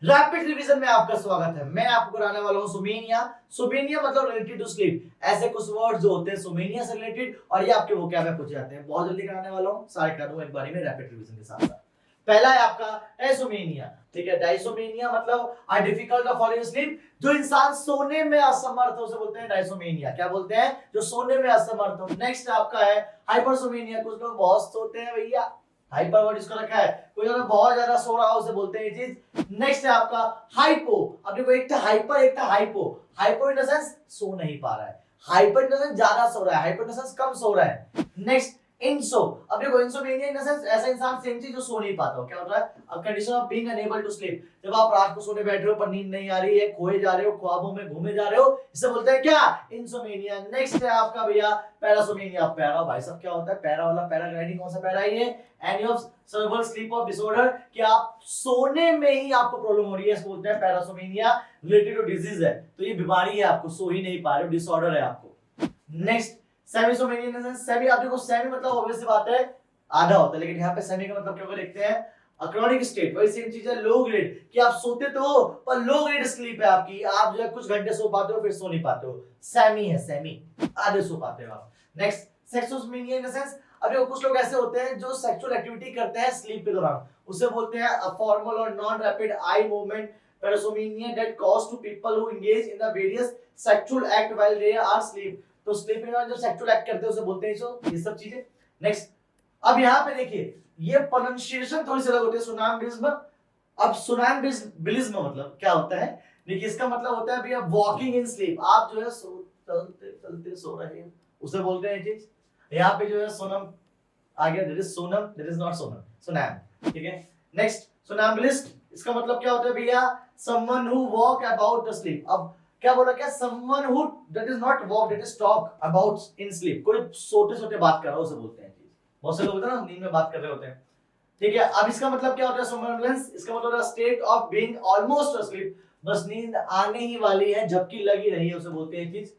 Rapid revision में आपका स्वागत है। मैं आपको कराने वाला हूं सोमेनिया। सोमेनिया मतलब रिलेटेड टू स्लीप। ऐसे कुछ वर्ड जो होते हैं सोमेनिया से रिलेटेड और ये आपके वोकैब में पूछे जाते हैं। बहुत जल्दी कराने वाला हूं, सारे कर दूं एक बारी में रैपिड रिवीजन के साथ साथ। पहला है आपका डायसोमेनिया। ठीक है, डायसोमेनिया मतलब a difficult of falling sleep. जो इंसान सोने में असमर्थ हो उसे बोलते हैं डायसोमेनिया। क्या बोलते हैं? जो सोने में असमर्थ हो। नेक्स्ट आपका है हाइपरसोमेनिया। कुछ लोग बहुत सोते हैं भैया, हाइपर वर्ड इसको रखा है। कोई अगर बहुत ज्यादा सो रहा हो उसे बोलते हैं ये चीज। नेक्स्ट है आपका हाइपो। अब देखो एक था हाइपर, एक था hypo. Hypo in the sense so नहीं पा रहा है, हाइपर इन द सेंस ज्यादा सो रहा है, हाइपर इन द सेंस कम सो रहा है। नेक्स्ट इंसो। अब देखो इंसोमेनिया इन द सेंस ऐसा इंसान सेम चीज जो सो नहीं पाता हो। क्या होता है? A condition of being unable to sleep. जब आप रात को सोने बैठ रहे हो पर नींद नहीं आ रही है, खोए जा रहे हो, ख्वाबों में घूमे जा रहे हो, इसे बोलते हैं क्या? इंसोमेनिया। नेक्स्ट है आपका भैया पैरासोमेनिया। पैरा भाई साहब क्या होता है? पैरा वाला पैराग्लाइडिंग कौन सा पैरा है ये? Any of सर्वल sleep of disorder. कि आप सोने में ही आपको प्रॉब्लम हो रही है, इसको बोलते हैं पैरासोमेनिया। रिलेटेड टू डिजीज है, तो ये बीमारी है, आपको सो ही नहीं पा रहे हो, डिसऑर्डर है आपको। नेक्स्ट सेमीसोमेनिया। सेमी आप देखो, सेमी मतलब ऑब्वियस सी बात है आधा होता है, लेकिन यहाँ पे सेमी का मतलब क्या लिखते हैं? अक्रोनिक स्टेट। वही सेम चीज है लो ग्रेड, कि आप सोते तो हो पर लो ग्रेड स्लीप है आपकी। आप जो है कुछ घंटे सो पाते हो फिर सो नहीं पाते हो। सेमी है, सेमी आधे सो पाते हो आप। नेक्स्ट सेक्सोसोमेनिया इन द सेंस, अब देखो कुछ लोग ऐसे होते हैं जो सेक्सुअल एक्टिविटी करते हैं स्लीप के दौरान, उसे बोलते हैं अ फॉर्मल और non rapid eye movement parasomnia that cause to people who engage in the various sexual act while they are sleep. तो स्लीप के दौरान जो सेक्सुअल एक्ट करते हैं उसे बोलते हैं ये सब चीजें। नेक्स्ट अब यहाँ पे देखिए ये प्रोनाउंसिएशन थोड़ी सी अलग होती है। सोनाम्बुलिज्म। अब सोनाम्बुलिज्म मतलब क्या होता है? देखिए इसका मतलब होता है भैया वॉकिंग इन स्लीप। आप जो है चलते चलते सो रहे हैं, उसे बोलते हैं ये चीज। यहाँ पे जो है सोनम आ गया, that is sonam, that is not sonam, sonam. ठीक है। नेक्स्ट सोनैम्बुलिस्ट, इसका मतलब क्या होता है भैया? Someone who walk about the sleep. अब क्या बोला? क्या someone who that is not walk, that is talk about in sleep. कोई सोते सोते बात कर रहा हो उसे बोलते हैं चीज। बहुत से लोग होते हैं ना नींद में बात कर रहे होते हैं। ठीक है। अब इसका मतलब क्या होता है सोमनोलेंस? इसका मतलब है state of being almost asleep। बस नींद आने ही वाली है जबकि लगी रही है, उसे बोलते हैं चीज।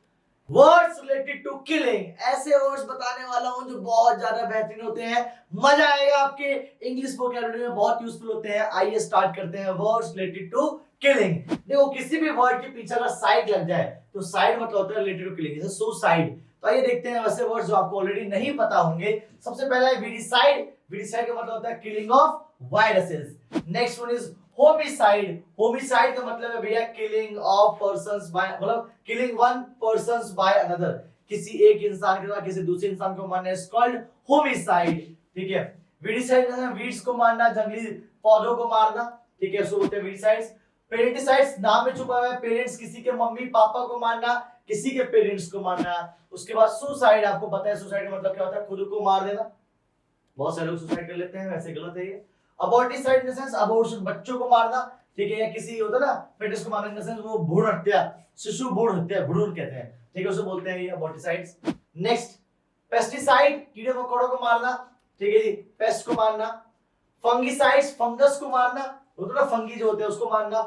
Words related to killing. ऐसे वर्ड्स बताने वाला हूं जो बहुत ज्यादा बेहतरीन होते हैं, मजा आएगा आपके इंग्लिश वोकैबुलरी में, बहुत यूजफुल होते हैं। आइए स्टार्ट करते हैं वर्ड्स रिलेटेड टू किलिंग। देखो किसी भी वर्ड के पीछे अगर साइड लग जाए तो साइड मतलब होता है रिलेटेड टू किलिंग, जैसे सुसाइड। तो आइए देखते हैं वैसे वर्ड्स जो आपको ऑलरेडी नहीं पता होंगे। सबसे पहला है विडिसाइड। विडिसाइड का मतलब होता है killing of viruses. Next one is homicide. Homicide का मतलब है भैया किलिंग ऑफ पर्संस बाय, मतलब killing one persons by another. किसी एक इंसान के द्वारा किसी दूसरे इंसान को मारना इज कॉल्ड होमिसाइड। ठीक है। वीडिसाइड का वीड्स को मारना, जंगली पौधों को मारना। ठीक है, सो होते हैं वीडिसाइड्स। पेरेंटिसाइड्स नाम में छुपा हुआ है, पेरेंट्स किसी के मम्मी पापा को मारना, किसी के पेरेंट्स को मारना। उसके बाद सुसाइड, आपको पता है सुसाइड का मतलब क्या होता है? खुद को मार देना। बहुत सारे लोग सुसाइड कर लेते हैं, वैसे गलत है ये। अबॉर्टिसाइड इन द सेंस अबॉर्शन, बच्चों को मारना। ठीक है, या किसी होता है ना फेटिस को मारना, इन द सेंस वो भ्रूण हत्या, शिशु भ्रूण हत्या, भ्रूण कहते हैं। ठीक है, उसे बोलते हैं ये अबॉर्टिसाइड्स। नेक्स्ट पेस्टिसाइड, कीड़े मकोड़ों को मारना। ठीक है जी, पेस्ट को मारना। फंगिसाइड्स, फंगस को मारना, होता है ना फंगी जो होते हैं उसको मारना।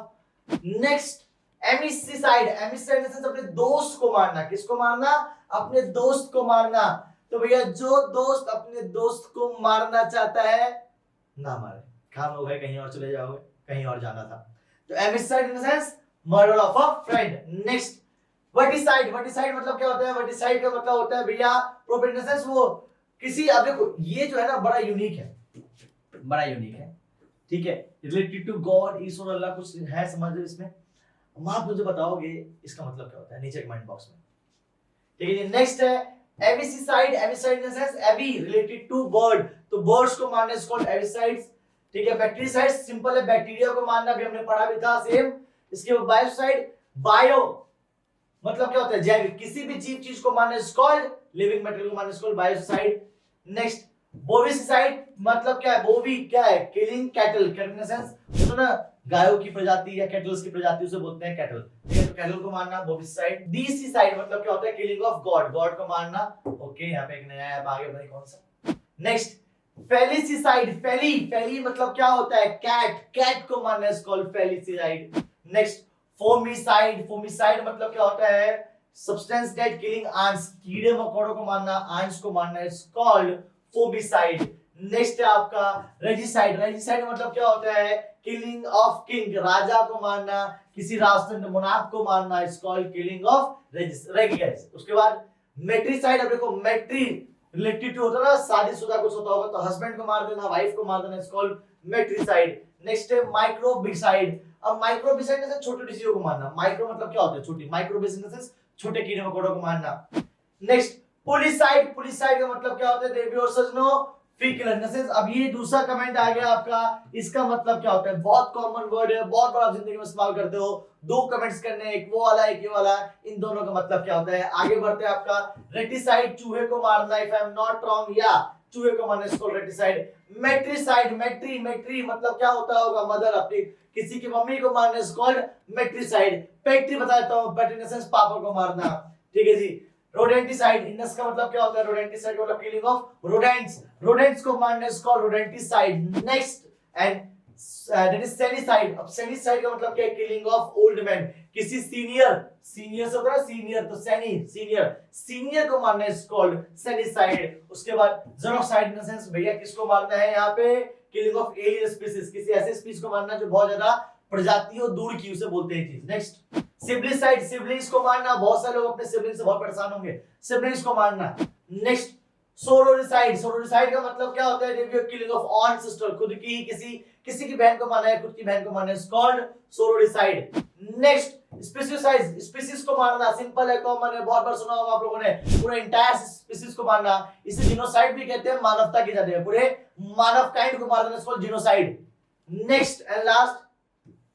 नेक्स्ट एमिसिसाइड। एमिसिसाइड इन द सेंस अपने दोस्त को मारना। किसको मारना? अपने दोस्त को मारना। तो भैया जो दोस्त अपने दोस्त को मारना चाहता है ना मारे, काम हो गए, कहीं और चले जाओगे, कहीं और जाना था। तो amicide in the sense murder of a friend. Next verticide. Verticide मतलब क्या होता है? वर्टिसाइड का मतलब होता है भैया प्रोपेट इन द सेंस वो किसी, अब देखो ये जो है ना बड़ा यूनिक है, बड़ा यूनिक है। ठीक है, रिलेटेड टू गॉड, ईश्वर, अल्लाह, कुछ है समझ लो इसमें। आप मुझे बताओगे इसका मतलब क्या होता है नीचे कमेंट बॉक्स में। ठीक है, नेक्स्ट है avicide. Avicide in the sense avi related to bird, तो बर्ड्स को मारना इज कॉल्ड एविसाइड्स। ठीक है, बैक्टीरियासाइड सिंपल है, बैक्टीरिया को मारना, भी हमने पढ़ा भी था सेम। इसके बाद बायोसाइड, बायो मतलब क्या होता है? जैविक, किसी भी जीव चीज को मारना इज कॉल्ड, लिविंग मटेरियल को मारना इज कॉल्ड बायोसाइड। नेक्स्ट बोविसाइड मतलब क्या है? बोवी क्या है? Killing cattle. Cattle in the sense तो ना गायों की प्रजाति या कैटल्स की प्रजाति, उसे बोलते हैं कैटल। ठीक है, तो कैटल को मारना बोविसाइड। डीसीसाइड मतलब क्या होता है? किलिंग ऑफ गॉड, गॉड को मारना। ओके, यहाँ पे एक नया ऐप आ गया, पता नहीं कौन सा। नेक्स्ट फेलिसिसाइड। फेली मतलब क्या होता है? कैट, कैट को मारना इज कॉल्ड फेलिसिसाइड। नेक्स्ट फोमिसाइड। फोमिसाइड मतलब क्या होता है? सब्सटेंस दैट किलिंग ants, कीड़े मकोड़ों को मारना, ants को मारना इज कॉल्ड फोमिसाइड। नेक्स्ट है आपका रेजिसाइड। रेजिसाइड मतलब क्या होता है? किलिंग ऑफ किंग, राजा को मारना, किसी राष्ट्र मोनार्क को मारना, इज कॉल्ड किलिंग ऑफ रेगियस। उसके बाद मेट्रिसाइड, अब देखो मेट्री रिलेटेड टू होता है ना, शादीशुदा कुछ होता होगा तो हस्बैंड को मार देना, वाइफ को मार देना, इज कॉल्ड मेट्रिसाइड। नेक्स्ट है माइक्रोबिसाइड। अब माइक्रोबिसाइड जैसे छोटी चीजों को मारना, माइक्रो मतलब क्या होता है छोटी, माइक्रोबिसाइड जैसे छोटे कीड़े मकोड़ों को मारना। नेक्स्ट पुलिसाइड, पुलिसाइड का मतलब क्या होता है देवी और सजनो, फीकलनेसेस। अब ये दूसरा कमेंट आ गया आपका, इसका मतलब क्या होता है, बहुत कॉमन वर्ड है, बहुत बार आप जिंदगी में इस्तेमाल करते हो, दो कमेंट्स करने, एक वो वाला एक ये वाला, इन दोनों का मतलब क्या होता है। आगे बढ़ते हैं आपका रेटिसाइड, चूहे को मारना, if I am not wrong, या चूहे को मारना इसको रेटिसाइड। मेट्रिसाइड, मेट्री मेट्री मतलब क्या होता होगा, मदर अपनी किसी की मम्मी को मारना, इज कॉल्ड मेट्रिसाइड। पेट्री बता देता हूं, पेट्रिनेसेस पापा को मारना, ठीक है जी। रोडेंटिसाइड, इनस का मतलब क्या होता है, रोडेंटिसाइड मतलब किलिंग ऑफ रोडेंट्स, रोडेंट्स को मारने is called rodenticide. Next and that is senicide. अब सेनिसाइड का मतलब क्या है, किलिंग ऑफ ओल्ड मैन, किसी सीनियर, सीनियर से होता है सीनियर, तो सेनी सीनियर, सीनियर को मारना इज कॉल्ड सेनिसाइड। उसके बाद जेनोसाइड इन द सेंस भैया किसको मारना है यहाँ पे, किलिंग ऑफ एलियन स्पीसीज, किसी ऐसे स्पीसीज को मारना जो बहुत ज्यादा प्रजातियों दूर की, उसे बोलते हैं चीज। नेक्स्ट सिबलिसाइड, सिबलिंग्स को मारना, बहुत सारे लोग अपने सिबलिंग्स से बहुत परेशान होंगे, सिबलिंग्स को मारना। नेक्स्ट सोरोरिसाइड, सोरोरिसाइड का मतलब क्या होता है, किलिंग ऑफ ऑन सिस्टर, खुद की किसी की बहन को मारना है, खुद की बहन को मारना है, इज कॉल्ड सोरोरिसाइड। नेक्स्ट स्पीसीसाइड, स्पीसीज को मारना, सिंपल है, कॉमन है, बहुत बार सुना होगा आप लोगों ने, पूरा एंटायर स्पीसीज को मारना, इसे जिनोसाइड भी कहते हैं, मानवता की जाती है, पूरे मानव काइंड को मारना, is called genocide. Next and last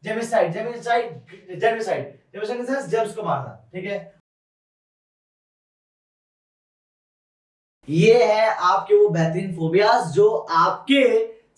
gemicide, gemicide gemicide gemicide gems को मारना, ठीक है। ये है आपके वो बेहतरीन फोबियाज जो आपके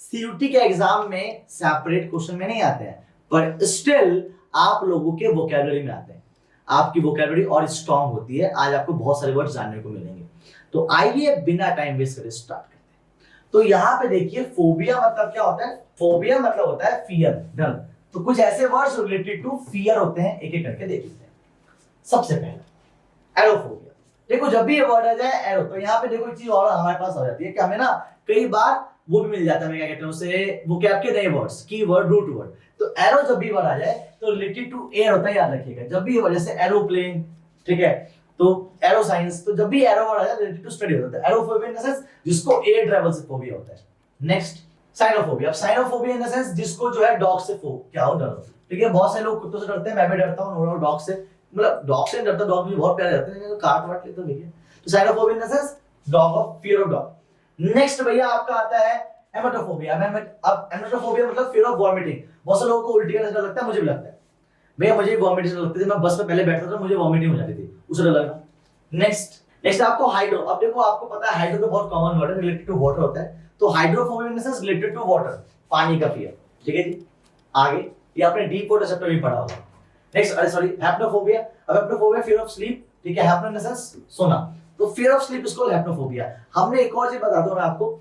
सीयूटी के एग्जाम में सेपरेट क्वेश्चन में नहीं आते हैं, पर स्टिल आप लोगों के वोकैबुलरी में आते हैं, आपकी वोकैबुलरी और स्ट्रांग होती है। आज आपको बहुत सारे वर्ड जानने को मिलेंगे, तो आइए बिना टाइम वेस्ट करे स्टार्ट करते हैं। तो यहाँ पे देखिए फोबिया मतलब क्या होता है, फोबिया मतलब होता है फियर, डर। तो कुछ ऐसे वर्ड्स रिलेटेड टू फियर होते हैं, एक एक करके देख लेते हैं। सबसे पहला एरोफोबिया, देखो जब भी ये वर्ड आ जाए एरो, तो यहाँ पे देखो एक चीज और हमारे पास आ जाती है कि हमें ना कई बार वो भी मिल जाता है, मैं क्या कहते हैं उसे, वो क्या आपके नए वर्ड्स, कीवर्ड, रूट वर्ड। तो एरो जब भी वर्ड आ जाए तो रिलेटेड टू एयर होता है, याद रखिएगा। जब भी ये वर्ड जैसे एरोप्लेन, ठीक है, तो एरो साइंस, तो जब भी एरो वर्ड आ जाए रिलेटेड टू स्टडी होता है। एरोफोबिया इन द सेंस जिसको एयर ट्रैवल से फोबिया होता है। नेक्स्ट साइनोफोबिया, अब साइनोफोबिया इन द सेंस जिसको जो है डॉग से क्या हो, डर, ठीक है। बहुत सारे लोग कुत्तों से डरते हैं, मैं भी डरता हूं, डॉग से, मतलब डॉग से डरता, डॉग भी बहुत प्यारे रहते हैं, काट वाट लेते भैया। तो Sinophobia in the sense dog of, fear of dog. Next भैया आपका आता है एमेटोफोबिया। अब एमेटोफोबिया मतलब फियर ऑफ वॉमिटिंग। बहुत से लोगों को उल्टी का डर लगता है, मुझे भी लगता है भैया, मुझे वॉमिटिंग से लगती थी, मैं बस में पहले बैठता था मुझे वॉमिटिंग हो जाती थी, उसे डर लगना। नेक्स्ट आपको हाइड्रो, अब देखो आपको पता है हाइड्रो तो बहुत कॉमन वर्ड है, रिलेटेड टू वाटर होता है, तो hydrophobia in the sense related to water, पानी का फियर, ठीक है जी। आगे ये आपने डीप वाटर चैप्टर में पढ़ा होगा। नेक्स्ट हेप्नोफोबिया, अब हेप्नोफोबिया फियर ऑफ स्लीप, ठीक है, हेप्नो इन द सेंस सोना, तो fear of sleep is called hypnophobia. हमने एक और चीज बता दूं मैं आपको,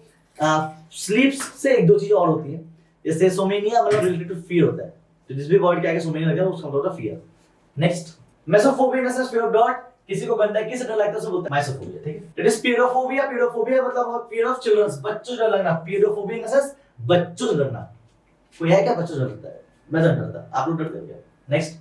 स्लीप से एक दो चीजें और होती है, जैसे सोमेनिया मतलब रिलेटेड टू फियर होता है, तो जिस भी वर्ड के आगे सोमेनिया लगा उसका मतलब होता है fear. Next mysophobia in the sense fear of डॉट, किसी को गंदगी से डर लगता है उसे बोलते हैं मेसोफोबिया, ठीक है। दैट इज पीडोफोबिया, पीडोफोबिया मतलब फियर ऑफ चिल्ड्रन, बच्चों से डर लगना, पीडोफोबिया इन द सेंस बच्चों से डरना। कोई है क्या बच्चों से डरता है, मैं तो डरता, आप लोग डरते हो क्या। नेक्स्ट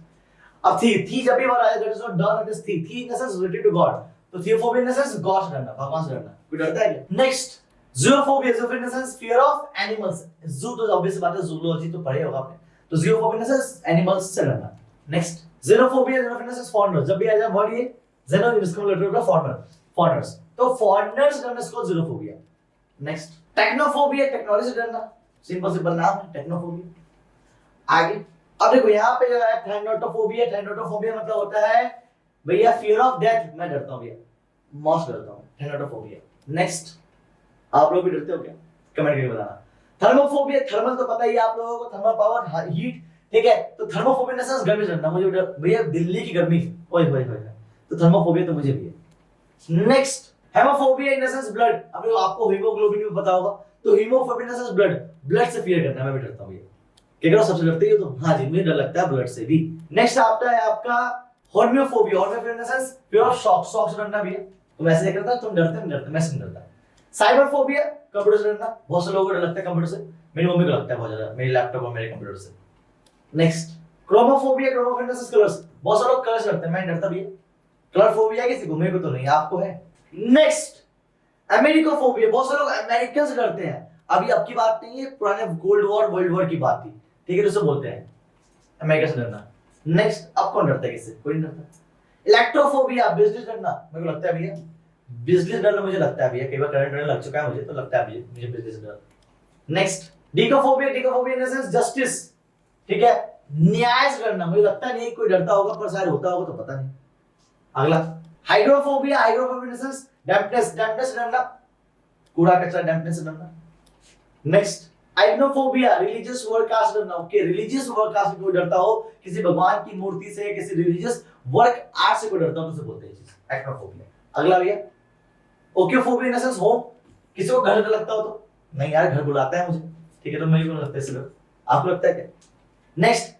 अब थी जब भी वर्ड आया, दैट इज नॉट डर, that is theo in the sense related to God, तो theophobia in the sense God से डरना, भगवान से डरना। कोई डरता है क्या। Next zoophobia, zoophobia in the sense fear of animals, zoo तो ऑब्वियस बात है, ज़ूलॉजी तो पढ़े होगा आपने, तो zoophobia in the sense animals से डरना। Next xenophobia, xenophobia in the sense foreigner, जब भी आ जाए वर्ड ये ज़ेनो इसका मतलब होता है फॉरेनर्स, तो फॉरेनर्स डरना इसको ज़ेनोफोबिया। नेक्स्ट टेक्नोफोबिया, टेक्नोलॉजी से डरना, सिंपल नाम है टेक्नोफोबिया। आगे अब देखो यहाँ पे जो है थैनोटोफोबिया, थैनोटोफोबिया मतलब होता है भैया फियर ऑफ डेथ, मैं डरता हूँ भैया, मौत डरता हूँ, थैनोटोफोबिया। नेक्स्ट आप लोग भी डरते हो क्या, कमेंट करके बताना। थर्मोफोबिया, थर्मल तो पता ही है आप लोगों को, थर्मल पावर, हीट, ठीक है, तो थर्मोफोबिया इन द सेंस गर्मी से डरना, मुझे भैया दिल्ली की गर्मी, ओए होए होए, तो थर्मोफोबिया तो मुझे भी है। Next haemophobia in the sense blood, अब आपको हीमोग्लोबिन भी पता होगा, तो हीमोफोबिया इन द सेंस ब्लड से फियर करना, मैं भी डरता हूँ भैया, क्या करो सबसे डरते हो तो, हाँ जी मुझे डर लगता है ब्लड से भी। नेक्स्ट आता है आपका hormephobia, hormephobia in the sense fear of shock, shock से डरना भैया, तो वैसे क्या करता है तुम डरते नहीं डरते, मैं से नहीं डरता। साइबरफोबिया, कंप्यूटर से डरना, बहुत से लोगों को डर लगता है कंप्यूटर से, मेरी मम्मी को लगता है बहुत ज्यादा, मेरे लैपटॉप और मेरे कंप्यूटर से। नेक्स्ट, क्रोमोफोबिया, क्रोमोफोबिया कलर्स, बहुत सारे लोग कलर्स डरते हैं, मैं डरता भी है। कलर फोबिया किसी को, मेरे को तो नहीं, आपको है। नेक्स्ट, अमेरिकोफोबिया, बहुत सारे लोग अमेरिकन से डरते हैं। अभी अब की बात नहीं है, पुराने कोल्ड वॉर वर्ल्ड वॉर की बात थी, ठीक है, तो उसे बोलते हैं अमेरिका से डरना। नेक्स्ट, अब कौन डरता है किससे? कोई नहीं डरता। इलेक्ट्रोफोबिया, बिजली से डरना, मेरे को लगता है भैया बिजली से डरना, मुझे लगता है भैया कई बार करंट डरने लग चुका है मुझे, तो लगता है मुझे बिजली से डर। Next, dikephobia, dikephobia in the sense justice, ठीक है, न्याय से डरना, मुझे लगता नहीं कोई डरता होगा, पर शायद होता होगा तो पता नहीं। अगला, hydrophobia, hydrophobia in the sense dampness, dampness से डरना, कूड़ा कचरा डैम्पनेस से डरना। नेक्स्ट, आइग्नोफोबिया, रिलीजियस वर्ड कास्ट डरना, ओके, रिलीजियस वर्ड कास्ट से कोई डरता हो, किसी भगवान की मूर्ति से, किसी रिलीजियस वर्क आर्ट से कोई डरता हो तो उसे बोलते हैं चीज आइग्नोफोबिया। अगला भैया, ओक्योफोबिया इन द सेंस होम, किसी को घर लगता हो तो, नहीं यार घर बुलाता है मुझे, ठीक है, तो मुझे क्यों लगता है इससे डर, आपको लगता है क्या? Next,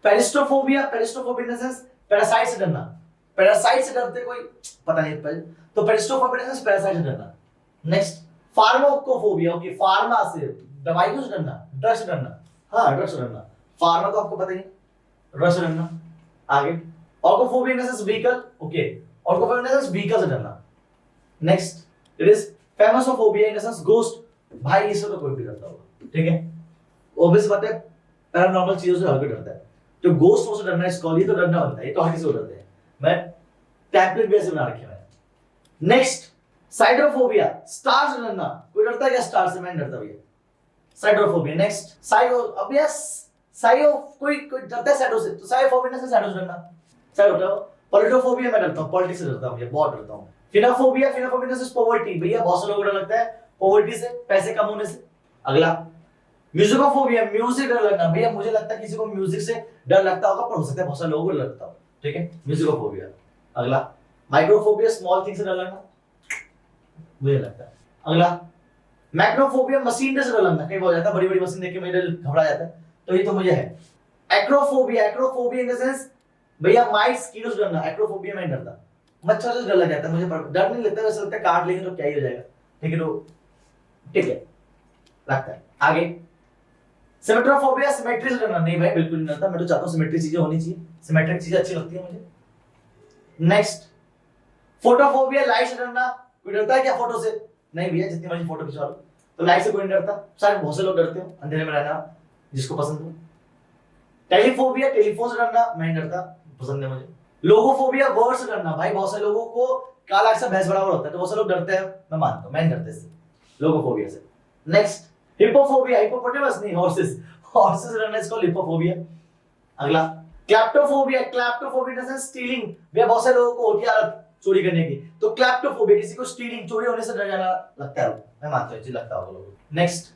parasitophobia, parasitophobia in the sense parasite से डरना, पैरासाइट से डरते कोई पता नहीं, तो parasitophobia in the sense parasite से डरना। नेक्स्ट, फार्माकोफोबिया, ओके, फार्मा से, दवाइयों से डरना, ड्रग्स से डरना, हाँ ड्रग्स से डरना, फार्मा तो आपको पता ही है, ड्रग्स से डरना। आगे, ऑर्गोफोबिया in the sense vehicle, okay, ऑर्गोफोबिया इन द सेंस व्हीकल से डरना। Next, it is phasmophobia in the sense ghost, भाई इससे तो कोई भी डरता होगा, ठीक है, ऑब्वियस बात है, पैरानॉर्मल चीजों से हर कोई डरता है, तो घोस्ट से डरना, इसको ये तो डरना बनता है, ये तो हर किसी को डरते हैं, मैं टेम्पलेट बेस बना रखे हैं। नेक्स्ट, साइड्रोफोबिया, स्टार से डरना, कोई डरता है क्या स्टार से? मैं नहीं डरता भैया, साइड्रोफोबिया। नेक्स्ट, साइओ, अब यस साइओ, कोई डरता है साइडो से, तो साइफोबिया से साइडो से डरना, साइडो। पॉलिटोफोबिया मैं डरता हूं, पॉलिटिक्स से डरता हूं, बहुत डरता हूं। फिनोफोबिया, फिनोफोबिया से पॉवर्टी, भैया बहुत से लोगों को डर लगता है पॉवर्टी से, पैसे कम होने से। अगला, म्यूजिकोफोबिया, म्यूजिक डर लगना, भैया मुझे लगता है किसी को म्यूजिक से डर लगता होगा, पर हो सकता है बहुत सारे लोगों को लगता हो, ठीक है, म्यूजिकोफोबिया। अगला, माइक्रोफोबिया, स्मॉल थिंग से डर लगना, मुझे लगता है। अगला, मैक्रोफोबिया, मशीन से डर लगना, कई बार हो जाता है बड़ी बड़ी मशीन देख के मेरे घबरा जाता है, तो ये तो मुझे है। Acrophobia, acrophobia in the sense भैया माइट्स, कीड़ों से डरना, एक्रोफोबिया में नहीं डरता, मच्छर से डर लग जाता है मुझे, डर नहीं लगता, वैसे लगता है काट लेंगे तो क्या ही हो जाएगा, ठीक है, तो ठीक है लगता है। आगे, सिमेट्रोफोबिया, सिमेट्री से डरना, नहीं भाई बिल्कुल नहीं डरता, मैं तो चाहता हूं सिमेट्री चीजें होनी चाहिए, सिमेट्रिक चीजें अच्छी लगती है मुझे। नेक्स्ट, फोटोफोबिया, लाइट से डरना, कोई डरता है क्या फोटो से? नहीं भैया जितनी मर्जी फोटो खिंचवा लो, तो लाइट से कोई नहीं डरता, शायद बहुत से लोग डरते हो अंधेरे में रहना, जिसको पसंद हो। टेलीफोबिया, टेलीफोन से डरना, मैं नहीं डरता, पसंद है मुझे। लोगोफोबिया, वर्ड से डरना, भाई बहुत से लोगों को काला अक्षर भैंस बराबर होता है, तो बहुत से लोग डरते हैं, मैं मानता हूं, मैं नहीं डरता इससे, लोगोफोबिया से। नेक्स्ट, हिपोफोबिया, हिपोपोटेमस नहीं, हॉर्सेस, हॉर्सेस से डरना, इसको हिपोफोबिया। अगला, क्लैप्टोफोबिया, क्लैप्टोफोबिया इन द सेंस स्टीलिंग, भैया बहुत से लोगों को होती है आदत चोरी करने की, तो क्लैप्टोफोबिया, किसी को स्टीलिंग, चोरी होने से डर जाना लगता है, मैं मानता हूं, लगता होगा लोगों को। Next,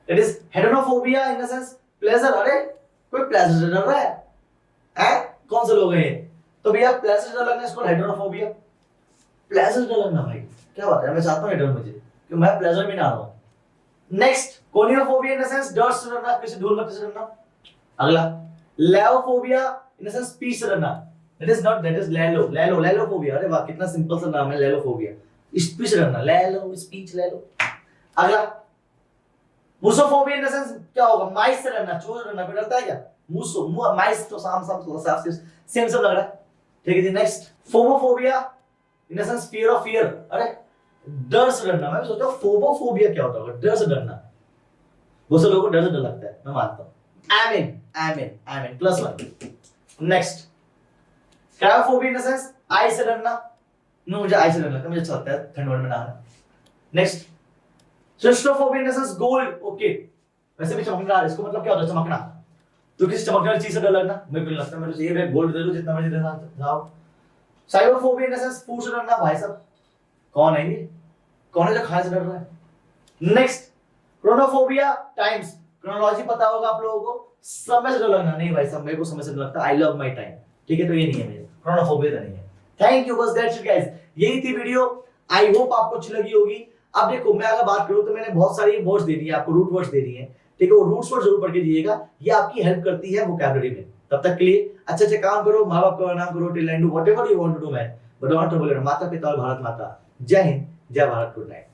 it is hedonophobia in the sense pleasure, अरे कोई प्लेजर से डर रहा है, कौन से लोग हैं? तो भैया प्लेजर से डर लगना, इसको हेडोनोफोबिया, प्लेजर से डर लगना, भाई क्या बात है, मैं चाहता हूं डर मुझे कि मैं प्लेजर में ना आऊं। Next, koniophobia in the sense dust से डरना, किसी धूल मिट्टी से डरना। अगला, leophobia in the sense speech से डरना, that is not, that is lalophobia, अरे वाह कितना सिंपल सा नाम है, लेलोफोबिया, स्पीच से डरना, लेलो स्पीच ले लो। अगला, मुसोफोबिया इन द सेंस क्या होगा? माइस से डरना, चूहे से डरना, कोई डरता है क्या? मुसो, माइस तो साफ सेम सब लग रहा है, ठीक है जी। नेक्स्ट, फोमोफोबिया in the sense fear of fear, अरे डर से डरना, मैं सोचा फोमोफोबिया क्या होता होगा, डर से डरना, बहुत से लोगों को डर से डर लगता है, मैं मानता हूं। आमीन आमीन आमीन, +1। Next, cryophobia in the sense ice से डरना, नो मुझे आई से डर लगता है, मुझे अच्छा लगता है ठंड में नहाना। Next, claustrophobia in the sense gold, okay, वैसे भी चमकना, इसको मतलब क्या होता है चमकना, तो किसी चमकने वाली चीज से डर लगना, मेरे को नहीं लगता, मेरे को चाहिए गोल्ड दे दो जितना मर्जी दे जाओ। साइबरफोबिया इन द सेंस फूड से डरना, भाई साहब कौन है ये, कौन है जो खाने से डर रहा है? नेक्स्ट, क्रोनोफोबिया, टाइम्स, क्रोनोलॉजी पता होगा आप लोगों को, समय से डर लगना, नहीं भाई साहब मेरे को समय से डर लगता, आई लव माय टाइम, ठीक है, तो ये नहीं है, मेरे क्रोनोफोबिया तो नहीं है। थैंक यू, बस दैट्स इट गाइस, यही थी वीडियो, आई होप आपको अच्छी लगी होगी। अब देखो मैं अगर बात करूं तो मैंने बहुत सारी वर्ड्स दे दी है आपको, रूट वर्ड्स दे दी है, ठीक है, वो रूट्स वर्ड जरूर पढ़ के दिएगा, ये आपकी हेल्प करती है वोकैबुलरी में। तब तक के लिए अच्छे अच्छे काम करो, माँ बाप का नाम करो, till and do whatever you want to do man, but don't trouble your माता पिता और भारत माता। जय हिंद, जय भारत, गुड नाइट।